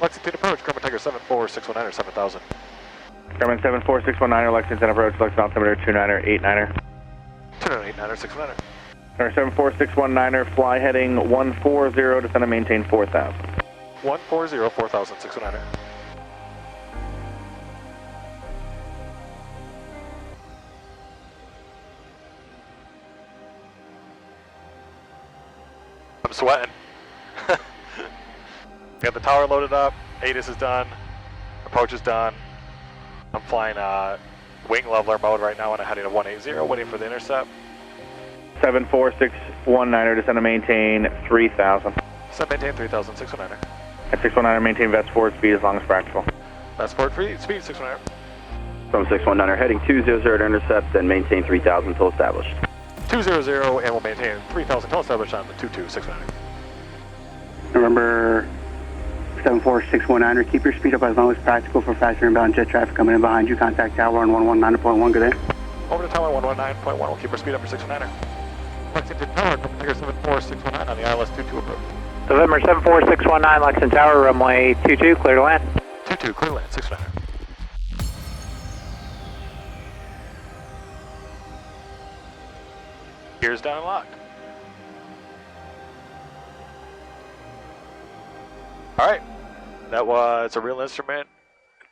Lexington approach, Grumman Tiger 74619 or 7000. Grumman 74619, Lexington approach, Lexington altimeter 29er 2989 69er. 74619, fly heading 140, descend and maintain 4000. 140 4000 69er. I'm sweating. Got the tower loaded up, ATIS is done, approach is done. I'm flying wing leveler mode right now and I'm heading to 180, waiting for the intercept. 74619, descend and maintain 3000. Descend maintain 3000, 619er. At 619, maintain vest forward speed as long as practical. That's forward free, speed 619er. From 619er, heading 200 to intercept and maintain 3000 until established. 200 and we'll maintain 3000 until established on the 2269er. November 74619, keep your speed up as long as practical for faster inbound jet traffic coming in behind you. Contact tower on 119.1, good day. Over to tower 119.1, we'll keep our speed up for 619er. Lexington Tower, Grumman Tiger 74619 on the ILS 22 approach. November 74619, Lexington Tower, runway 22, clear to land. 22, clear to land, 619er. Gears down and locked. Alright, that was a real instrument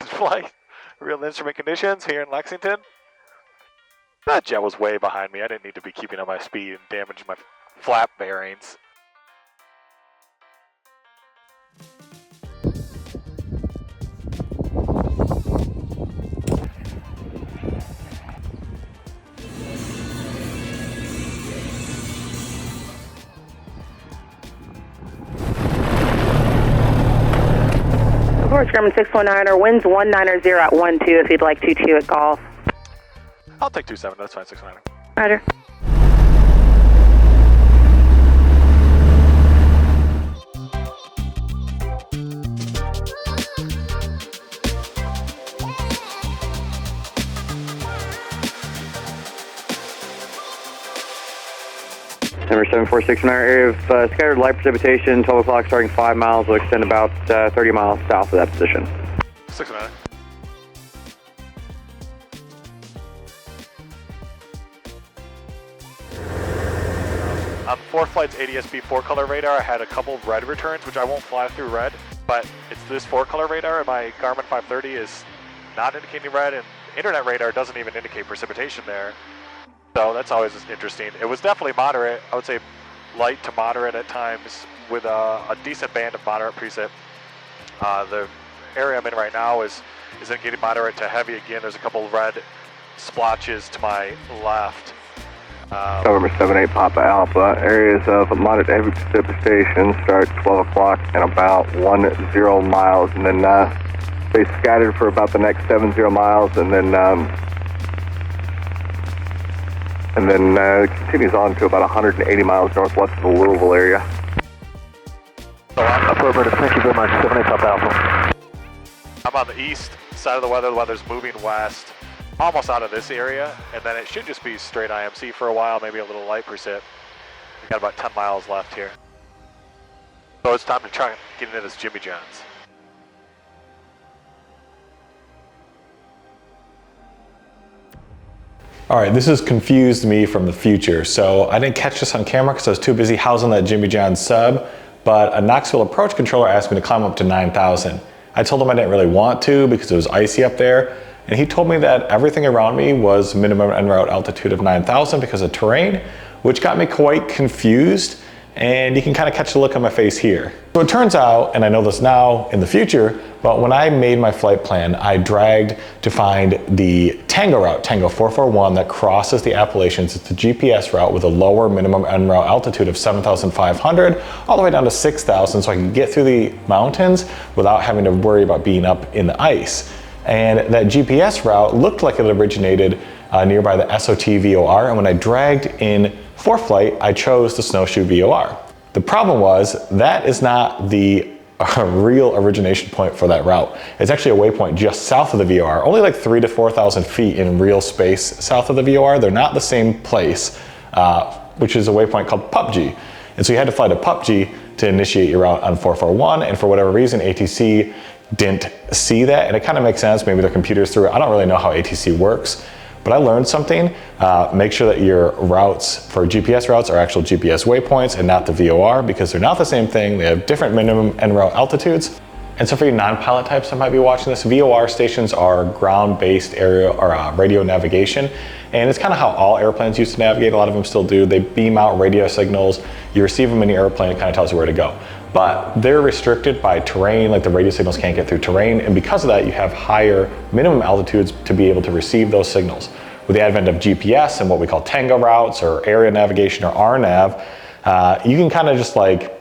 flight, real instrument conditions here in Lexington. That jet was way behind me. I didn't need to be keeping up my speed and damaging my flap bearings. Grumman 619 or winds 190 at 12 if you'd like 22 at golf. I'll take 27, that's fine, 69er. Roger. Number 74619, area of scattered light precipitation, 12 o'clock starting 5 miles, will extend about 30 miles south of that position. 69er. On the 4 flight's ADS-B 4-color radar, I had a couple of red returns, which I won't fly through red, but it's this 4-color radar, and my Garmin 530 is not indicating red, and internet radar doesn't even indicate precipitation there. So that's always interesting. It was definitely moderate. I would say light to moderate at times with a decent band of moderate precip. The area I'm in right now is getting moderate to heavy again. There's a couple of red splotches to my left. November 78 Papa Alpha, areas of moderate to heavy precipitation start 12 o'clock and about 10 miles, and then they scattered for about the next 70 miles, and then it continues on to about 180 miles northwest of the Louisville area. So I'm affirmative, thank you very much, 78 Papa Alpha. I'm on the east side of the weather's moving west, almost out of this area, and then it should just be straight IMC for a while, maybe a little light precip. We've got about 10 miles left here. So it's time to try and get into this Jimmy John's. All right, this has confused me from the future. So I didn't catch this on camera because I was too busy housing that Jimmy John's sub, but a Knoxville approach controller asked me to climb up to 9,000. I told him I didn't really want to because it was icy up there, and he told me that everything around me was minimum en route altitude of 9,000 because of terrain, which got me quite confused, and you can kind of catch the look on my face here. So it turns out, and I know this now in the future, but when I made my flight plan, I dragged to find the Tango route, Tango 441, that crosses the Appalachians. It's the GPS route with a lower minimum en route altitude of 7,500 all the way down to 6,000, so I can get through the mountains without having to worry about being up in the ice. And that GPS route looked like it originated nearby the SOT VOR, and when I dragged in for flight, I chose the Snowshoe VOR. The problem was that is not the real origination point for that route. It's actually a waypoint just south of the VOR, only like 3,000 to 4,000 feet in real space south of the VOR. They're not the same place, which is a waypoint called PUBG. And so you had to fly to PUBG to initiate your route on 441, and for whatever reason, ATC didn't see that, and it kind of makes sense. Maybe their computers threw it. I don't really know how ATC works, but I learned something. Make sure that your routes for GPS routes are actual GPS waypoints and not the VOR, because they're not the same thing. They have different minimum en route altitudes. And so for you non-pilot types that might be watching this, VOR stations are ground-based area or radio navigation. And it's kind of how all airplanes used to navigate. A lot of them still do. They beam out radio signals. You receive them in the airplane, it kind of tells you where to go. But they're restricted by terrain, like the radio signals can't get through terrain. And because of that, you have higher minimum altitudes to be able to receive those signals. With the advent of GPS and what we call Tango routes or area navigation or RNAV, you can kind of just like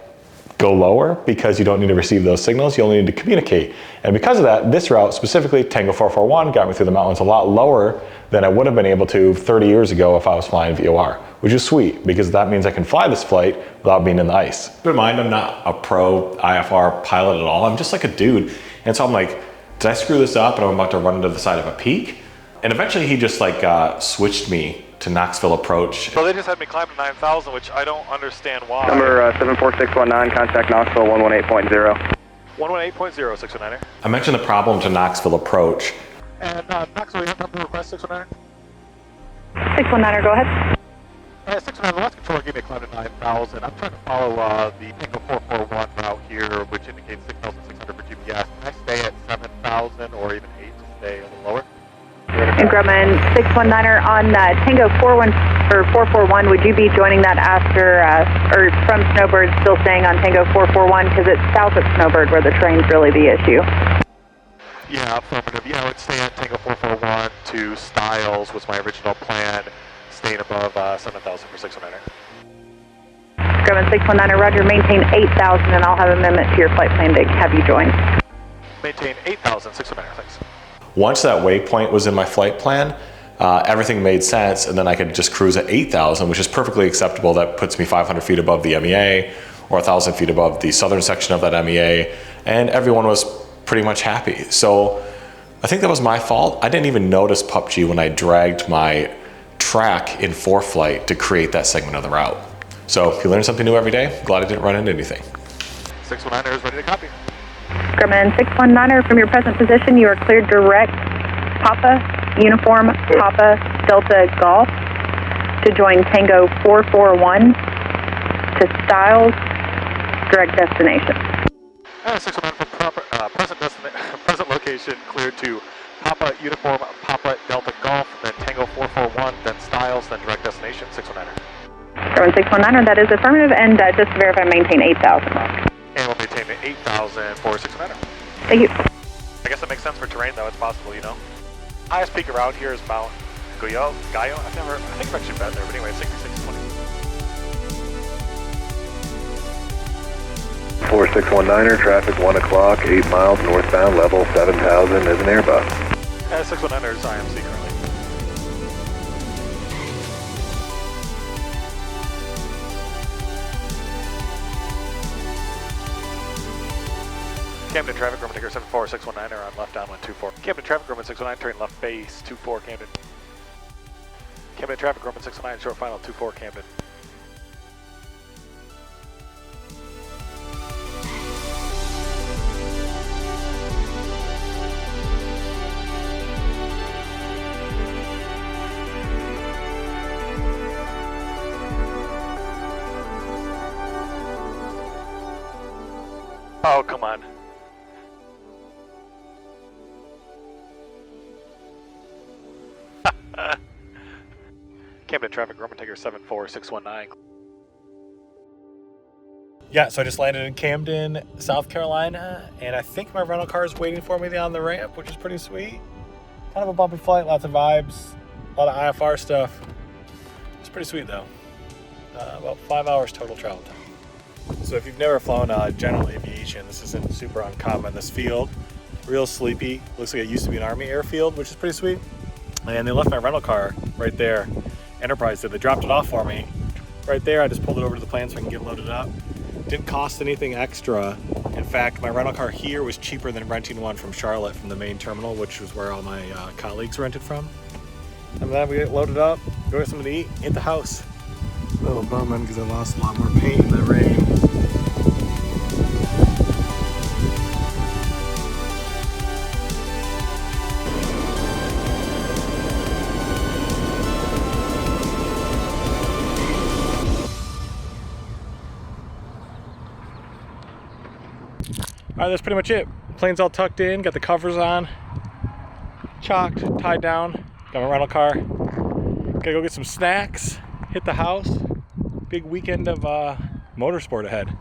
go lower because you don't need to receive those signals, you only need to communicate. And because of that, this route, specifically Tango 441, got me through the mountains a lot lower than I would have been able to 30 years ago if I was flying VOR, which is sweet because that means I can fly this flight without being in the ice. Keep in mind, I'm not a pro IFR pilot at all. I'm just like a dude. And so I'm like, did I screw this up and I'm about to run into the side of a peak? And eventually he just like switched me to Knoxville approach. So they just had me climb to 9,000, which I don't understand why. Number 74619, contact Knoxville 118.0. 118.0, 619er. I mentioned the problem to Knoxville approach. And Knoxville, you have time to request 619er? 619er, go ahead. 619, the last controller gave me a climb to 9,000. I'm trying to follow the Tango 441 route here, which indicates 6,600 for GPS. Can I stay at 7,000 or even 8 to stay a little lower? And Grumman 619er on Tango 441, would you be joining that after, or from Snowbird, still staying on Tango 441 because it's south of Snowbird where the terrain's really the issue? Yeah, affirmative. Yeah, I would stay at Tango 441 to Styles was my original plan, staying above 7,000 for 619er. Grumman 619er, roger, maintain 8,000 and I'll have amendment to your flight plan to have you join. Maintain 8,000, 619er, thanks. Once that waypoint was in my flight plan, everything made sense, and then I could just cruise at 8,000, which is perfectly acceptable. That puts me 500 feet above the MEA, or 1,000 feet above the southern section of that MEA, and everyone was pretty much happy. So I think that was my fault. I didn't even notice PUBG when I dragged my track in ForeFlight to create that segment of the route. So if you learn something new every day, glad I didn't run into anything. 619er is ready to copy. Grumman 619er, from your present position, you are cleared direct Papa, Uniform, Papa, Delta, Golf to join Tango 441 to Styles, direct destination. 619 from present location, cleared to Papa, Uniform, Papa, Delta, Golf, then Tango 441, then Styles, then direct destination, 619er. Grumman 619er, that is affirmative, and just to verify, maintain 8,000. And we'll maintain the 8,000 for 619er. Thank you. I guess it makes sense for terrain, though. It's possible, you know. Highest peak around here is Mount Gallo. I think I've actually been there, but anyway, 6620. 4619er, traffic 1 o'clock, 8 miles northbound, level 7,000 is an Airbus. 619er is IMC currently. Camden traffic, Grumman Tiger 74619er on left downwind 24. Camden traffic, Grumman 619, turn left base 24 Camden. Camden traffic, Grumman 619, short final 24 Camden. Oh, come on. Camden traffic, Grumman Tiger 74619. Yeah, so I just landed in Camden, South Carolina, and I think my rental car is waiting for me on the ramp, which is pretty sweet. Kind of a bumpy flight, lots of vibes, a lot of IFR stuff. It's pretty sweet though. About 5 hours total travel time. So if you've never flown general aviation, this isn't super uncommon. This field, real sleepy. Looks like it used to be an Army airfield, which is pretty sweet. And they left my rental car right there. Enterprise did. They dropped it off for me right there. I just pulled it over to the plane so I can get loaded up. Didn't cost anything extra. In fact, my rental car here was cheaper than renting one from Charlotte from the main terminal, which was where all my colleagues rented from. And then we get loaded up, go get something to eat, hit the house. A little bumming because I lost a lot more paint in the rain. All right, that's pretty much it. Plane's all tucked in, got the covers on, chalked, tied down, got my rental car. Gotta go get some snacks, hit the house. Big weekend of motorsport ahead.